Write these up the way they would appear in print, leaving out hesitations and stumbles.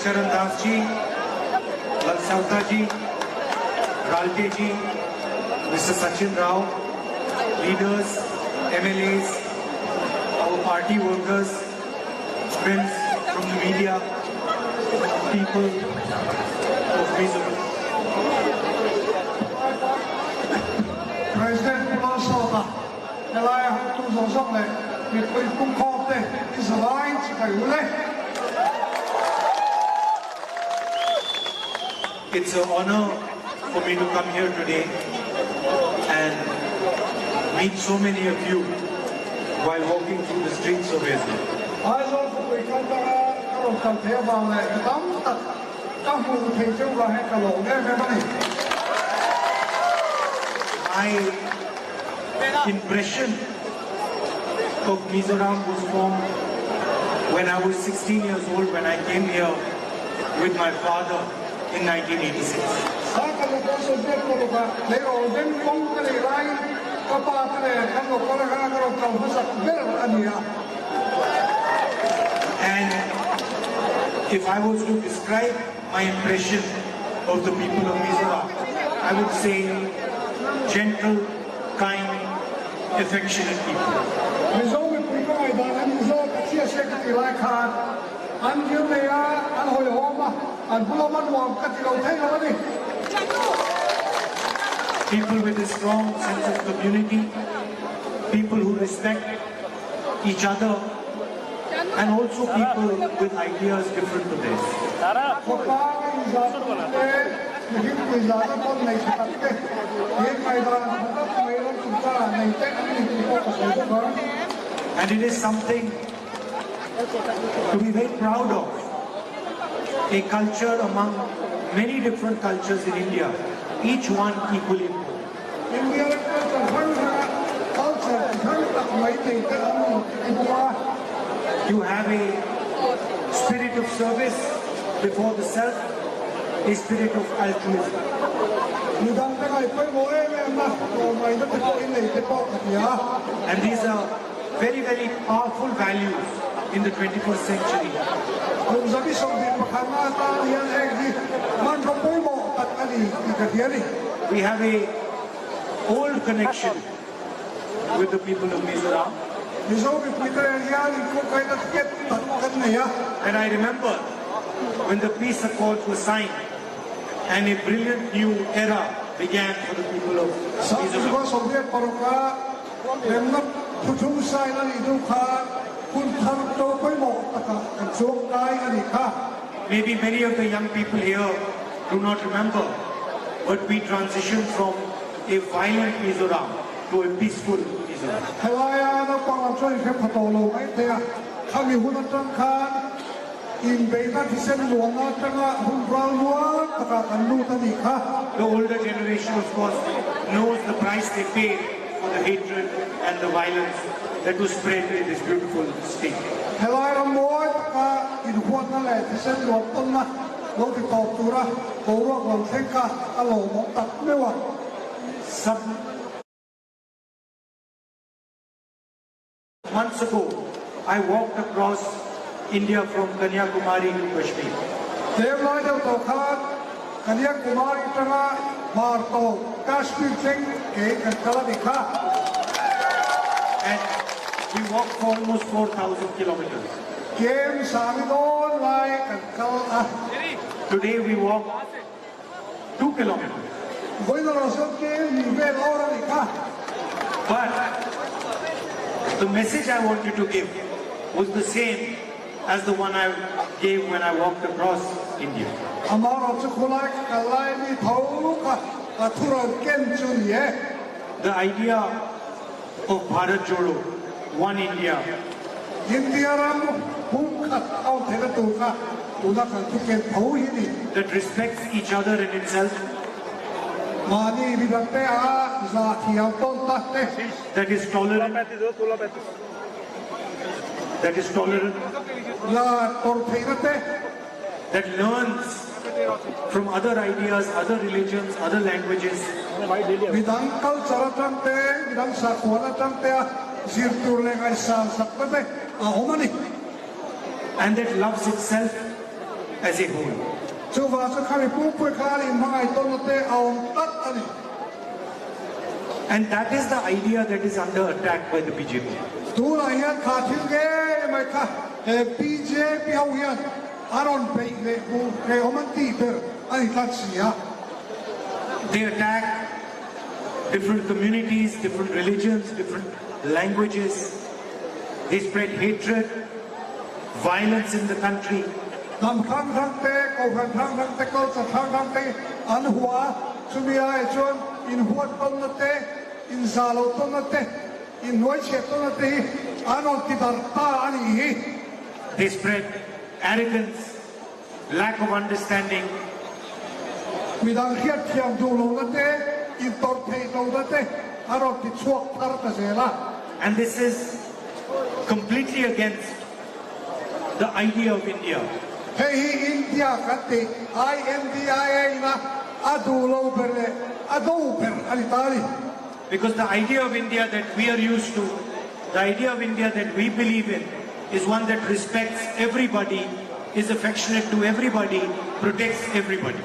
Charan Das ji, Laksauta ji, Ralte ji, Mr. Sachin Rao, leaders, MLAs, our party workers, friends from the media, people of Mizoram. President Mizoram, Elaya tu sosok le, mikoi kumkop le, isalain sikayu le. It's an honor for me to come here today and meet so many of you while walking through the streets of Israel. My impression of Mizoram was formed when I was 16 years old, when I came here with my father in 1986. And if I was to describe my impression of the people of Mizoram, I would say gentle, kind, affectionate people. People with a strong sense of community, people who respect each other, and also people with ideas different to theirs. And it is something to be very proud of. A culture among many different cultures in India, each one equally important. You have a spirit of service before the self, a spirit of altruism. And these are very, very powerful values in the 21st century. We have a old connection with the people of Mizoram. And I remember when the peace accords were signed and a brilliant new era began for the people of Mizoram. Maybe many of the young people here do not remember, but we transitioned from a violent Mizoram to a peaceful Mizoram. The older generation, of course, knows the price they paid for the hatred and the violence that was spread in this beautiful state. Some months ago, I walked across India from Kanyakumari to Kashmir. And we walked for almost 4,000 kilometers. Today we walk 2 kilometers. But the message I wanted to give was the same as the one I gave when I walked across India. The idea of Bharat Jodo, one India, that respects each other in itself, that is tolerant, that learns from other ideas, other religions, other languages. And that loves itself as a whole. 就話是看你不會看你買到那啲紅得啊你。 And that is the idea that is under attack by the BJP. 都嚟人卡條嘅，咪卡BJP 表現，阿倫俾你我們地方，阿你卡事啊。 They attack different communities, different religions, different languages. They spread hatred, violence in the country. 南康康的，高康康康的，高質康康的，安華，出面係專，因華東那的，因沙路東那的，因內切東那的，安我地方大安尼。 They spread arrogance, lack of understanding. 咪當協調做路那的，因當配路那的，安我地錯他的些啦。 And this is completely against the idea of India. 嘿，印度嗰啲 INDIA 啦，阿杜魯伯咧，阿杜伯阿里達里。 Because the idea of India that we are used to, the idea of India that we believe in, is one that respects everybody, is affectionate to everybody, protects everybody.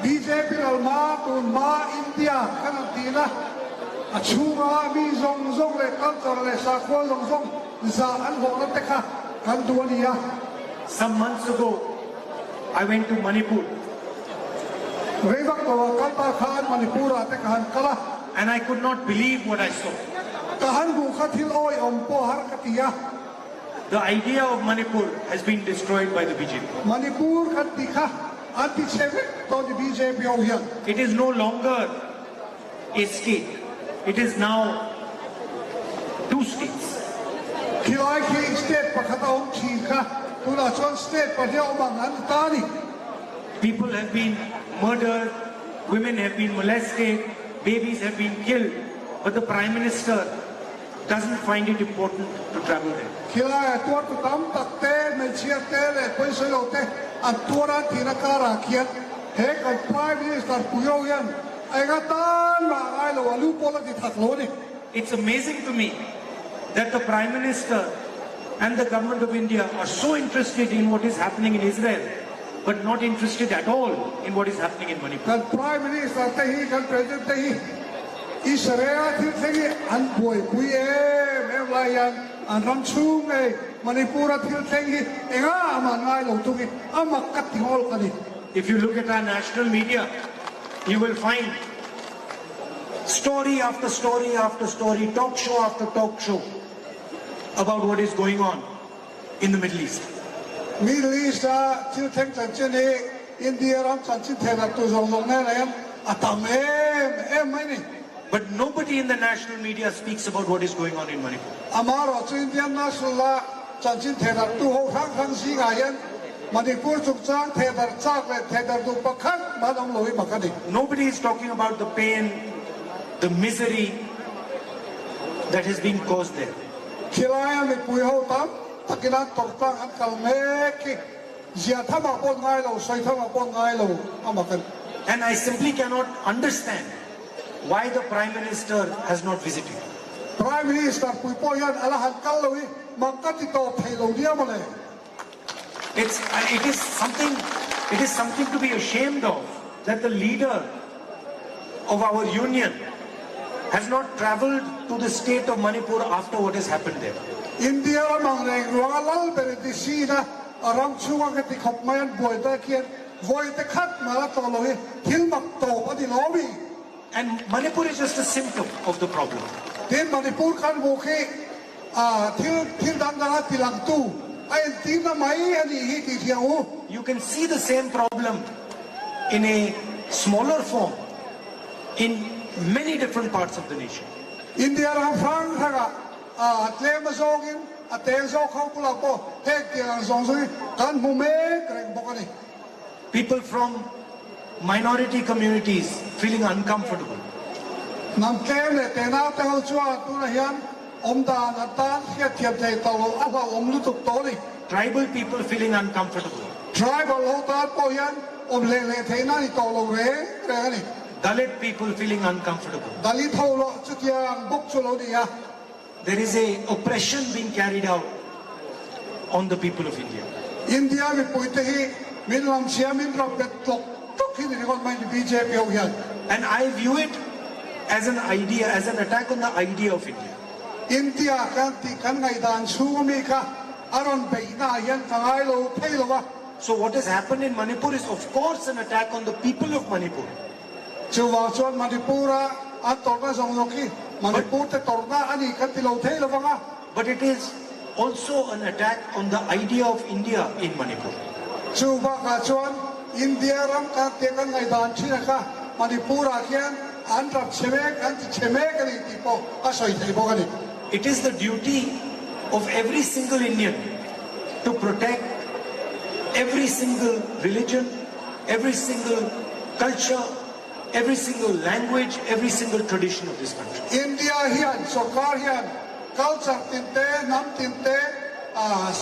BJP 老馬對馬印度嗰啲啦，啊，處啊Mizoram咧，咁就咧沙關Mizoram，沙安河那啲卡，咁多啲啊。 Some months ago, I went to Manipur. And I could not believe what I saw. The idea of Manipur has been destroyed by the BJP. It is no longer a state. It is now 2 states. People have been murdered, women have been molested, babies have been killed, but the Prime Minister doesn't find it important to travel there. It's amazing to me that the Prime Minister and the government of India are so interested in what is happening in Israel, but not interested at all in what is happening in Manipur. Prime Minister President Israel If you look at our national media, you will find story after story after story, talk show after talk show about what is going on in the Middle East. Middle East India But nobody in the national media speaks about what is going on in Manipur. Nobody is talking about the pain, the misery that has been caused there. And I simply cannot understand why the Prime Minister has not visited. Prime Minister It is something to be ashamed of that the leader of our union has not travelled to the state of Manipur after what has happened there. India And Manipur is just a symptom of the problem. You can see the same problem in a smaller form in many different parts of the nation. People from minority communities feeling uncomfortable. Tribal people feeling uncomfortable. Dalit people feeling uncomfortable. There is a oppression being carried out on the people of India. min lam sia min rap bet tok tok hi ni kon mai BJP ho hian And I view it as an idea, as an attack on the idea of India. India kan ti kan ngai dan chu mi ka aron be na hian kangai lo phei lo wa So what has happened in Manipur is of course an attack on the people of Manipur. chu wa chuan Manipura an tor na zong loki Manipur te tor na ani kan ti lo thei lo wa But it is also an attack on the idea of India in Manipur. chu wa ka chuan India ram ka te kan ngai dan thi na ka Manipura hian an rap chemek an ti chemek ani ti po a soi thei bo ani It is the duty of every single Indian to protect every single religion, every single culture, every single language, every single tradition of this country. India hian sarkar hian culture tinte nam tinte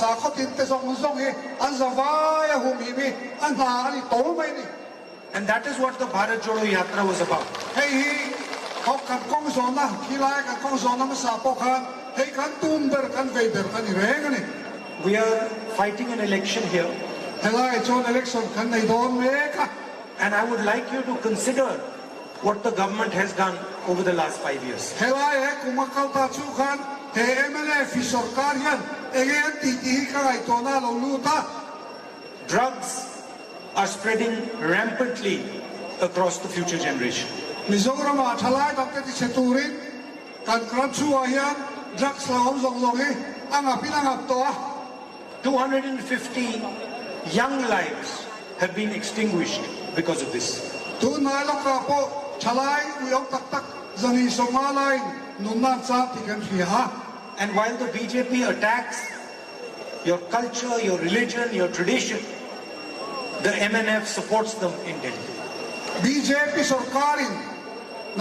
sa kho tinte zong zong hi an zawai hum hi mi an ha ani to mai ni And that is what the Bharat Jodo Yatra was about. hei hi kho kan kong zon na khilai kan kong zon na ma sa po khan hei kan tum ber kan vei ber kan ni reng ani We are fighting an election here, helai chon election kan nei don me ka and I would like you to consider what the government has done over the last 5 years. helai he kumakal ta chu khan he MLA fi sarkar hian ege ti ti ka ai to na lo lu ta Drugs are spreading rampantly across the future generation. Mizoram a thalai tak te ti seturin kan kram chu a hian drugs la om zong zong hi anga pinanga to 250 young lives have been extinguished because of this. tu na lo ka po thalai uyong tak tak zani somalai nunna cha ti kan fi ha And while the BJP attacks your culture, your religion, your tradition, the MNF supports them in Delhi. BJP sarkarin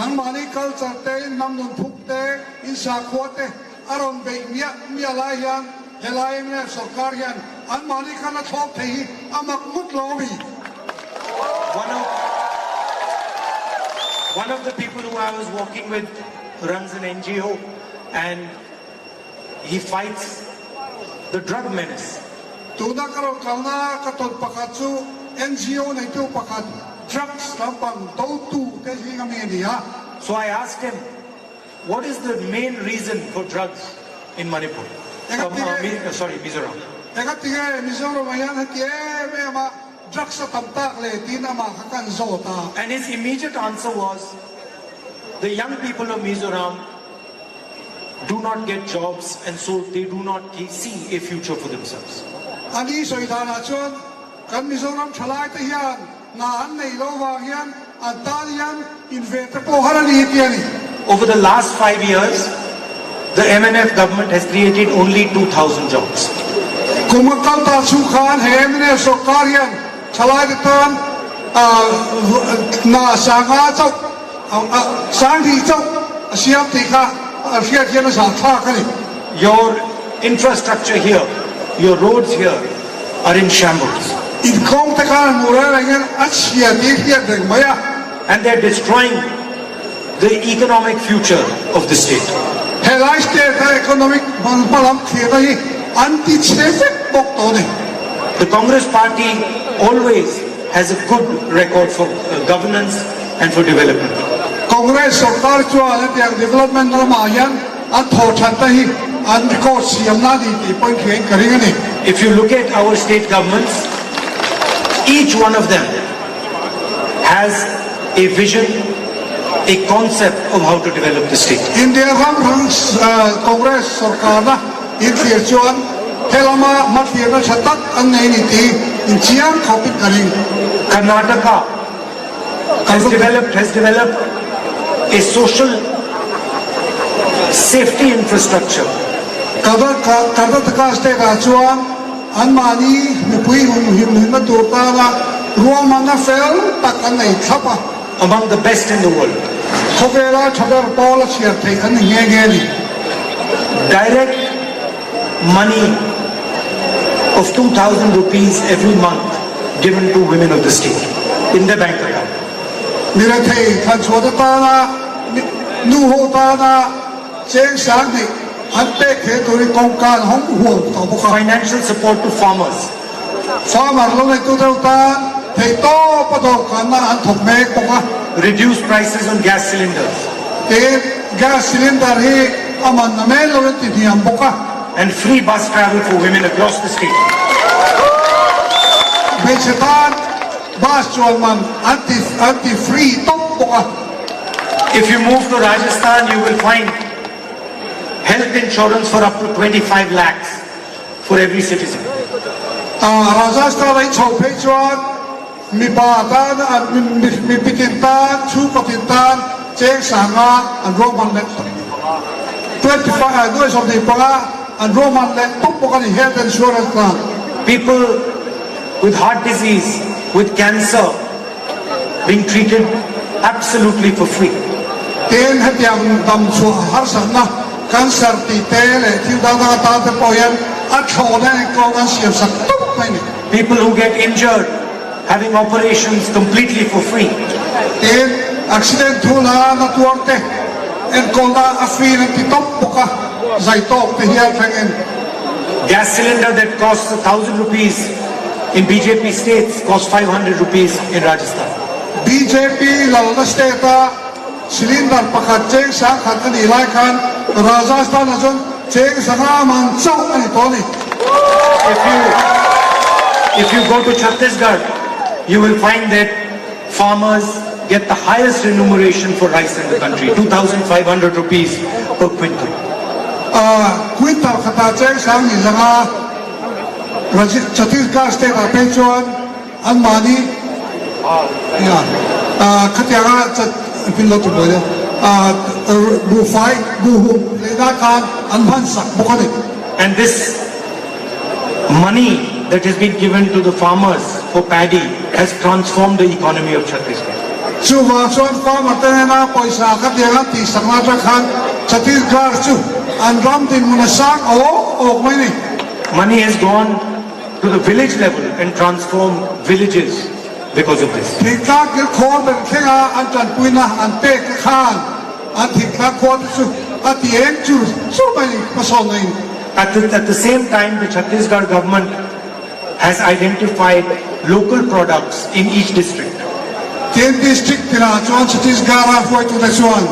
nang mani culture te nam nun phuk te in sa khote aron be mia lai hian helai me sarkar hian an mani kana thok thei amak mut lobi One of the people who I was walking with runs an NGO, and he fights the drug menace. tu na karo kauna ka ton pakat chu NGO nei tu pakat drugs lampang do tu te hi ngami ni ha So I asked him, what is the main reason for drugs in Manipur? Mizoram. eka tinga Mizoram ayan hatie me ma drugs sa tamtak le tin ama kakan zota And his immediate answer was, the young people of Mizoram do not get jobs, and so they do not see a future for themselves. ani soidana chon kan Mizoram thalai te hian na an nei lo wa hian antalian invete po harani tiani Over the last 5 years, the MNF government has created only 2,000 jobs. kumakal ta chu khan he mene sarkar hian thalai te ton na sanga chok sang thi chok siam ti kha fiat hian sa tha kani Your infrastructure here, your roads here are in shambles, in kong te kan mura rangen achia ti hian deng maya and they're destroying the economic future of the state. helai state economic balam thia hi anti chefek bok to ne The Congress party always has a good record for governance and for development. Congress sarkar chu ala tiang development na ma yan an tho than ta hi an ko siam na di ti point khen karing ani If you look at our state governments, each one of them has a vision, a concept of how to develop the state. India ram Congress sarkar na in thia chuan helama mat thia na chatak an nei ni ti in chiang khopit karing Karnataka has developed a social safety infrastructure. Karnataka state a chuan an mani pui him ma tur ta na ruang mana fel tak an nei thapa Among the best in the world. khobela chadar pola chiar thei an nge nge ni Direct money of 2,000 rupees every month given to women of the state in their bank account. mira thei than choda ta na nu ho ta na cheng sang ni an pe khe tori kong kan hong huo to bo kha Financial support to farmers farmer lo nei tu deu ta thei to pa do kan na an thok mek boka reduce prices on gas cylinders, gas cylinder hi aman na mel lo ti diam boka and free bus travel for women across the state. bechetan bas chuan man anti free top boka. If you move to Rajasthan, you will find health insurance for up to 25 lakhs for every citizen. Rajasthan ai chho phei chuan mi ba tan an mi pitin tan chu patin tan cheng sanga an roman let 25 ด้วยสมดีปะอันโรมันและตุ๊บปกัน health insurance plan People with heart disease, with cancer, being treated absolutely for free. เตนให้ยังดำชัวหารสันนะการสติเตเลที่ดาวตาเตปอยันอัดโชว์ได้ก็การเสียสักตุ๊บไปนี่ People who get injured, having operations completely for free. เตนอักซิเดนทูลานัตัวเตเอ็นคนละอฟีนที่ตุ๊บปะใจโตกที่เฮียแข่งเอ็น Gas cylinder that costs 1,000 rupees in BJP states costs 500 rupees in Rajasthan. BJP เหล่านักสเตต้าซิลินดาร์ประกาศเจ๊งสังขัดกันอีไลคันราชสถานจนเจ๊งสังหามันเจ้าอันนี้ตัวนี้ If you go to Chhattisgarh, you will find that farmers get the highest remuneration for rice in the country, 2,500 rupees per quintal. ควินตัลขตาเจ๊งสังนี่สังหาชัตติสกาสเตต้าเป็นชวนอันมานีเนี่ยขัดยังจะพิลตุบเลยบูไฟบูฮุเลนาการอันพันสักบุคคล And this money that has been given to the farmers for paddy has transformed the economy of Chhattisgarh. ชูว่าส่วนฟ้ามาเตนะปอยสาขัดยังตีสังมาจักขันชัตติสกาชูอันรำดินมุนสังโอ้ไม่นี่ Money has gone to the village level and transformed villages because of this. ทิ้งตาเกี่ยวโคนเป็นแค่อันจันปุยนะอันเป๊กข้านอันทิ้งตาโคนสุอันที่เองจูสู้ไปมาสอนนี่ At the same time, the Chhattisgarh government has identified local products in each district. เทียนดิสตริกที่ราชวนชัตติสกาลาฟวยตุเดชวน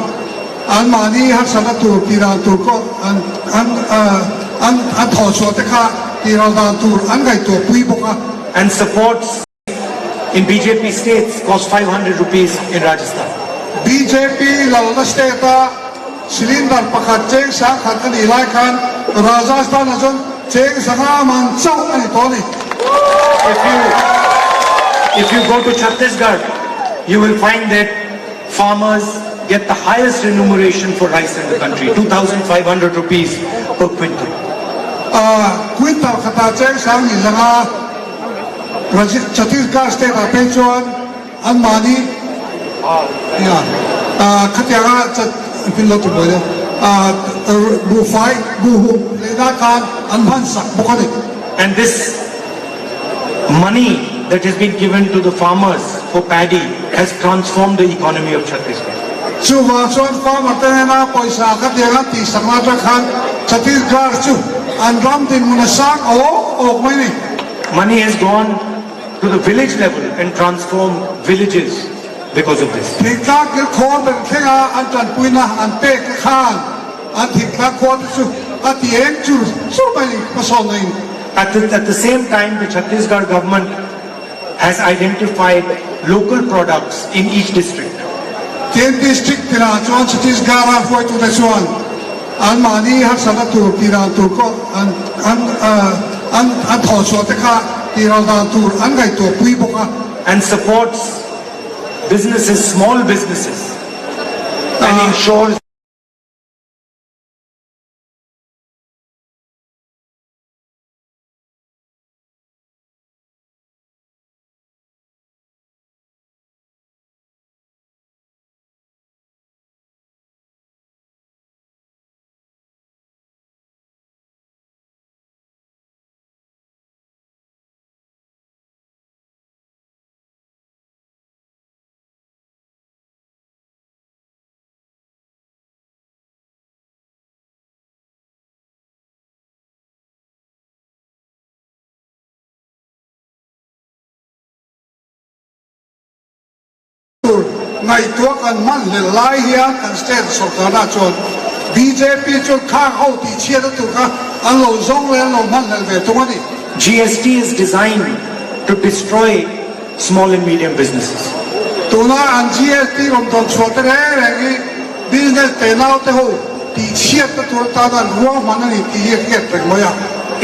อันมานี่ฮักษณะตูที่ราตูก็อันถอดสวดค่ะที่เราดานตูอันไงตัวปุยบกะ And supports in BJP states cost 500 rupees in Rajasthan. BJP เหล่านักสเตต้าซิลินดาร์ประกาศเจ๊งสังขัดกันอีไลคันราชสถานจนเจ๊งสังหามันเจ้าอันนี้ตัวนี้ If you go to Chhattisgarh, you will find that farmers get the highest remuneration for rice in the country, 2,500 rupees per quintal. ควินตัลขตาเจ๊งสังนี่สังหาชัตติสกาสเตต้าเป็นชวนอันมานี่เนี่ยขัดยังจะพิลตุบเลยบูไฟบูฮุเลนาการอันพันสักบุคคล And this money that has been given to the farmers for paddy has transformed the economy of Chhattisgarh. ชูว่าส่วนฟ้ามาเตนะปอยสาขัดยังตีสังมาจักขันชัตติสกาชูอันรำดินมุนสังโอ้ไม่นี่ Money has gone to the village level and transformed villages because of this. ทิ้งตาเกี่ยวโคนเป็นแค่อันจันปุยนะอันเป๊กข้านอันทิ้งตาโคนสุอันที่เองจูสู้ไปมาสอนนี่ At the same time, the Chhattisgarh government has identified local products in each district. เทียนดิสตริกที่ราชวนชัตติสกาลาฟวยตุเดชวนอันมานี่ฮักษณะตูที่ราตูก็อันถอดสวดค่ะที่เราดานตูอันไงตัวปุยบกะ And supports businesses, small businesses, and ensures ngày tua kan man le lai hian kan state sarkar na chon BJP chon kha hau ti chia da tu ka an lo zong le lo man le ve tu ni GST is designed to destroy small and medium businesses. tu na an GST rom don chot re re business te nau te ho ti chia ta tu ta da ruang man ni ti ye ke pe mo ya.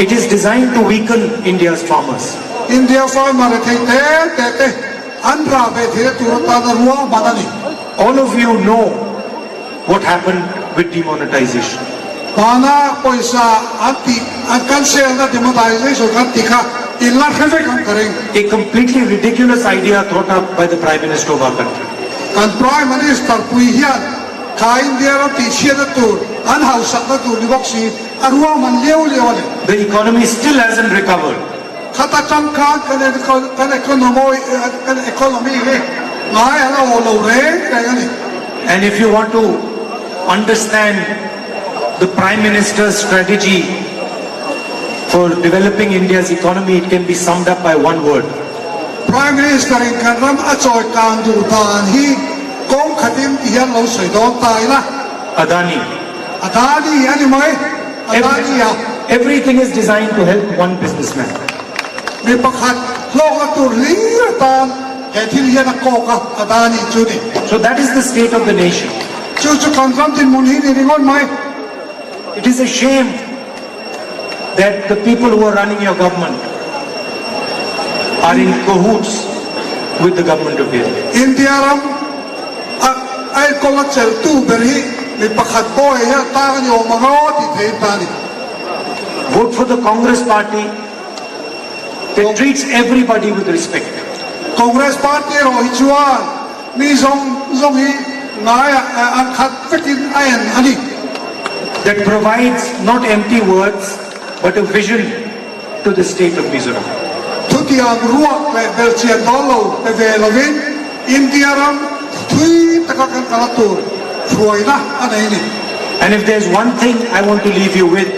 It is designed to weaken India's farmers. India farmer te andra be the tu ta da ruang man ni. All of you know what happened with demonetization. Bana paisa anti kan sel na demonetization kan tikha illa khave kan kareng. A completely ridiculous idea thought up by the Prime Minister of our country. Kan Prime Minister pui hian kha India ro ti chia da tu an hau sak da tu ni bok si arwa man leu leu le. The economy still hasn't recovered. Khata chang khan kan economy he ngai ala lo re ka ni. And if you want to understand the Prime Minister's strategy for developing India's economy, it can be summed up by one word. Prime Minister in Kanram Achoy Kandu Dan he Kong Khatim Tian Lo Soi Don Tai La Adani. Adani yani mai Adani ya Everything is designed to help one businessman. mi pakhat lo ka tur li tan he thil ya na ko ka Adani chu ni So that is the state of the nation. chu Kanram tin mun hi ni ringon mai. It is a shame that the people who are running your government are in cahoots with the government of India. India ram ai ko la chel tu beri mi pakhat boy ya ta ni o ma ti the ta ni. Vote for the Congress party that treats everybody with respect. Congress party ro hi chuan mi zong hi ngai an khat fikin ayan ani That provides not empty words but a vision to the state of Mizoram. Thutiang ruak le belchian dolo le velovin India ram thui takakan kalatur fruaina anai ni. And if there's one thing I want to leave you with,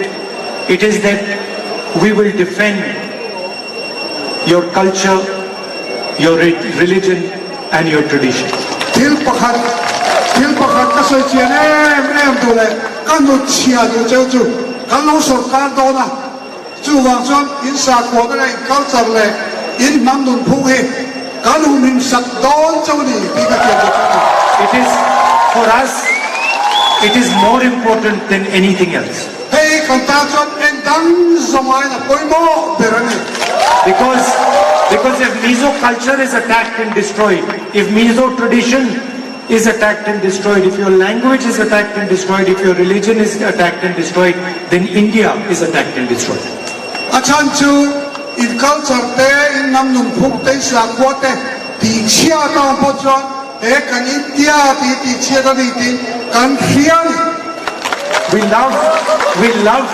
it is that we will defend your culture, your religion and your tradition. Til pakhat ka soi chian em tu le kan nu chia du cheu chu kan lo sarkar do na chu wang chon in sa ko da lai culture le in nam nun phu he kan hu min sak don chau ni ti ka ke. It is, for us, it is more important than anything else. Hey, contagion and done zamai na koi mo berani. Because if Mizo culture is attacked and destroyed, if Mizo tradition is attacked and destroyed, if your language is attacked and destroyed, if your religion is attacked and destroyed, then India is attacked and destroyed. Achan chu in culture te in nam nun phuk te sa ko te ti chia ta po chon e kan India ti chia da ni ti kan khian. We love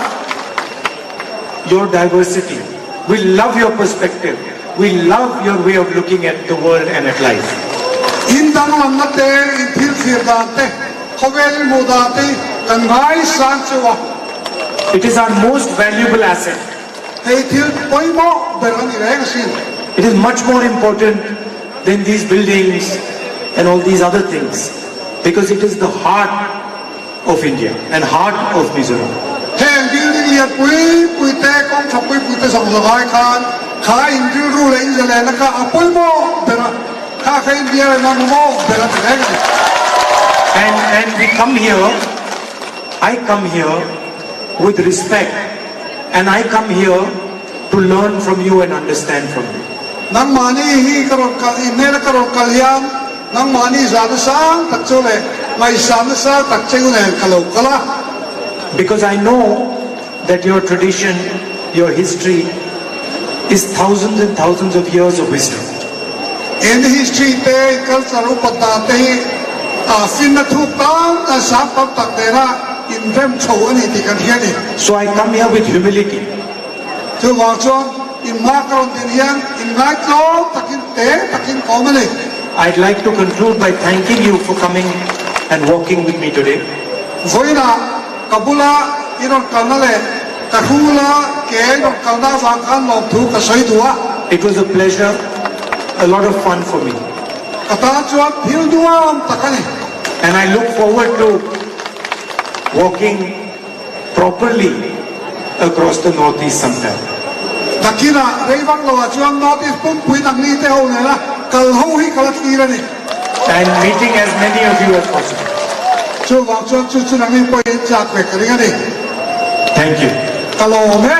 your diversity. We love your perspective. We love your way of looking at the world and at life. In dang lam na te in thil thir da te khovel mu da te kan ngai san chuwa It is our most valuable asset. hey thil koi mo berani reng sin. It is much more important than these buildings and all these other things, because it is the heart of India and heart of Mizoram. Hey building ya pui te kong cha pui te sang lai khan kha in ru le in le na ka apoi mo bera kha kha in dia na mo bera reng. And we come here, I come here with respect, and I come here to learn from you and understand from you. Nang mani hi karot ka ne la karot kalyan nang mani za da sang tak chole mai sam sa tak cheu ne kalau kala. Because I know that your tradition, your history is thousands and thousands of years of wisdom. In history te culture upada te fin na thu tam na sa pam tak te ra in rem chou ani ti kan hian ni. So I come here with humility. Chu wa chon in ma karon tin hian in ngai tlo takin te takin ko ma ni. I'd like to conclude by thanking you for coming and walking with me today. Voina kabula iron kanale kahula ke no kana wa kan lo thu ka sai duwa. It was a pleasure, a lot of fun for me. kata chuan thil duam takani And I look forward to walking properly across the northeast sometime. takina reibang lo chuan notice pum pui nang ni te ho ne la kal ho hi kal ti la ni And meeting as many of you as possible. chu wang chuan chu chu nang ni poi chak ve ka ringa ni Thank you. kalo me